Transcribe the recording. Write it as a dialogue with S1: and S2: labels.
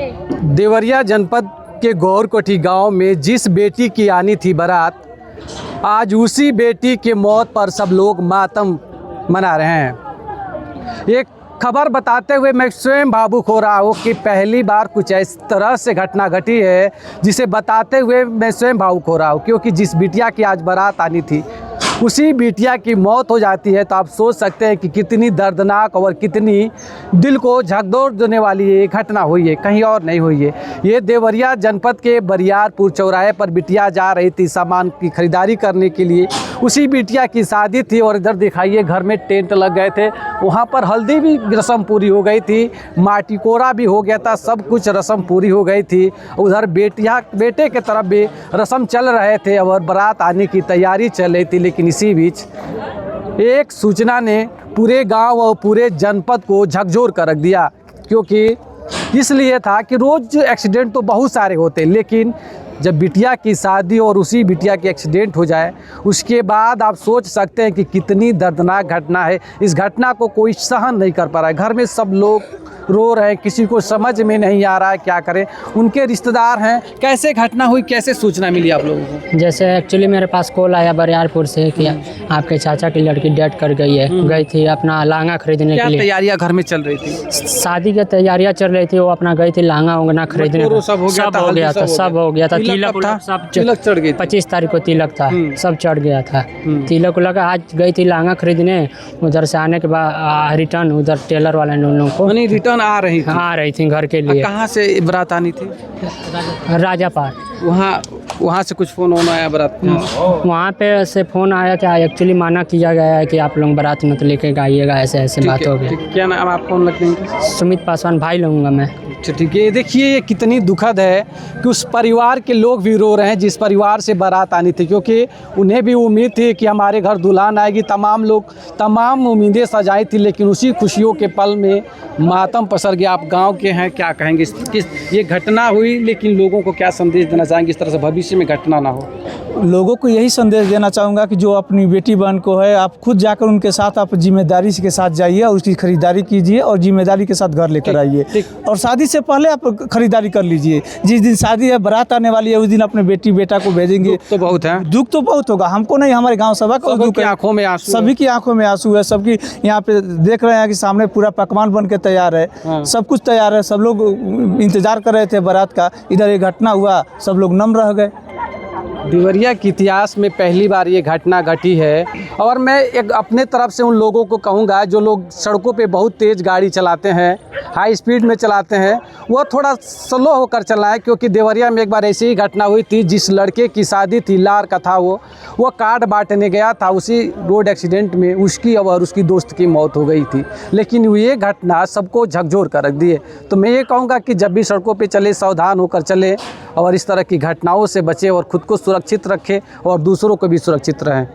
S1: देवरिया जनपद के गौरकोठी गांव में जिस बेटी की आनी थी बारात, आज उसी बेटी के मौत पर सब लोग मातम मना रहे हैं। एक खबर बताते हुए मैं स्वयं भावुक हो रहा हूँ कि पहली बार कुछ इस तरह से घटना घटी है, जिसे बताते हुए मैं स्वयं भावुक हो रहा हूँ, क्योंकि जिस बिटिया की आज बारात आनी थी उसी बिटिया की मौत हो जाती है तो आप सोच सकते हैं कि कितनी दर्दनाक और कितनी दिल को झकझोर देने वाली ये घटना हुई है, कहीं और नहीं हुई है। ये देवरिया जनपद के बरियारपुर चौराहे पर बिटिया जा रही थी सामान की खरीदारी करने के लिए। उसी बिटिया की शादी थी और इधर दिखाइए घर में टेंट लग गए थे, वहाँ पर हल्दी भी रस्म पूरी हो गई थी, माटी कोरा भी हो गया था, सब कुछ रस्म पूरी हो गई थी। उधर बेटे के तरफ भी रस्म चल रहे थे और बारात आने की तैयारी चल रही थी। लेकिन इसी बीच एक सूचना ने पूरे गांव और पूरे जनपद को झकझोर कर रख दिया, क्योंकि इसलिए था कि रोज़ एक्सीडेंट तो बहुत सारे होते, लेकिन जब बिटिया की शादी और उसी बिटिया की एक्सीडेंट हो जाए उसके बाद आप सोच सकते हैं कि कितनी दर्दनाक घटना है। इस घटना को कोई सहन नहीं कर पा रहा है, घर में सब लोग रो रहे हैं, किसी को समझ में नहीं आ रहा है क्या करें। उनके रिश्तेदार हैं, कैसे घटना हुई, कैसे सूचना मिली आप लोगों को?
S2: जैसे एक्चुअली मेरे पास कॉल आया बरियारपुर से कि आपके चाचा की लड़की डेथ कर गई है। गई थी अपना लहंगा खरीदने के लिए।
S1: तैयारियां घर में चल रही थी,
S2: शादी की तैयारियां चल रही थी, वो अपना गई थी लहंगा उंगना खरीदने। सब हो गया था। तिलक था, सब
S1: चढ़ गई।
S2: 25 तारीख को तिलक था, सब चढ़ गया था। तिलक लगा, आज गई थी लहंगा खरीदने। उधर से आने के बाद रिटर्न उधर टेलर वाले लोगों को
S1: रिटर्न आ रही थी घर
S2: के लिए।
S1: कहाँ से बारात आनी थी?
S2: राजापाट।
S1: वहाँ से कुछ फ़ोन होना आया बारात?
S2: वहाँ पे से फ़ोन आया कि एक्चुअली मना किया गया है कि आप लोग बारात मत लेके आइएगा, ऐसे बात हो गई।
S1: क्या नाम आप कौन लगते हैं?
S2: सुमित पासवान भाई लूँगा मैं।
S1: अच्छा ठीक है। देखिए ये कितनी दुखद है कि उस परिवार के लोग भी रो रहे हैं जिस परिवार से बारात आनी थी, क्योंकि उन्हें भी उम्मीद थी कि हमारे घर दुल्हन आएगी। तमाम उम्मीदें सजाई थी, लेकिन उसी खुशियों के पल में मातम पसर गया। आप गांव के हैं, क्या कहेंगे? ये घटना हुई, लेकिन लोगों को क्या संदेश देना चाहेंगे इस तरह से भविष्य में घटना ना हो?
S3: लोगों को यही संदेश देना चाहूँगा कि जो अपनी बेटी बहन को है, आप खुद जाकर उनके साथ आप जिम्मेदारी के साथ जाइए और उसकी खरीदारी कीजिए और जिम्मेदारी के साथ घर लेकर आइए। और शादी से पहले आप खरीदारी कर लीजिए। जिस दिन शादी है, बारात आने वाली है, उस दिन अपने बेटी बेटा को भेजेंगे।
S1: दुख तो बहुत है,
S3: दुख तो बहुत होगा, हमको नहीं, हमारे गाँव सभा को दुख है।
S1: आंखों में आंसू,
S3: सभी की आंखों में आंसू है। सबकी यहाँ पे देख रहे हैं कि सामने पूरा पकवान बन के तैयार है, सब कुछ तैयार है, सब लोग इंतजार कर रहे थे बारात का। इधर ये घटना हुआ, सब लोग नम रह गए।
S1: देवरिया के इतिहास में पहली बार ये घटना घटी है। और मैं एक अपने तरफ से उन लोगों को कहूँगा जो लोग सड़कों पे बहुत तेज़ गाड़ी चलाते हैं, हाई स्पीड में चलाते हैं, वो थोड़ा स्लो होकर चलाएं, क्योंकि देवरिया में एक बार ऐसी ही घटना हुई थी। जिस लड़के की शादी थी, लार का था, वो कार्ड बांटने गया था, उसी रोड एक्सीडेंट में उसकी और उसकी दोस्त की मौत हो गई थी। लेकिन ये घटना सबको झकझोर कर रख दी है। तो मैं ये कहूँगा कि जब भी सड़कों पर चले, सावधान होकर चले और इस तरह की घटनाओं से बचें और ख़ुद को सुरक्षित रखें और दूसरों को भी सुरक्षित रहें।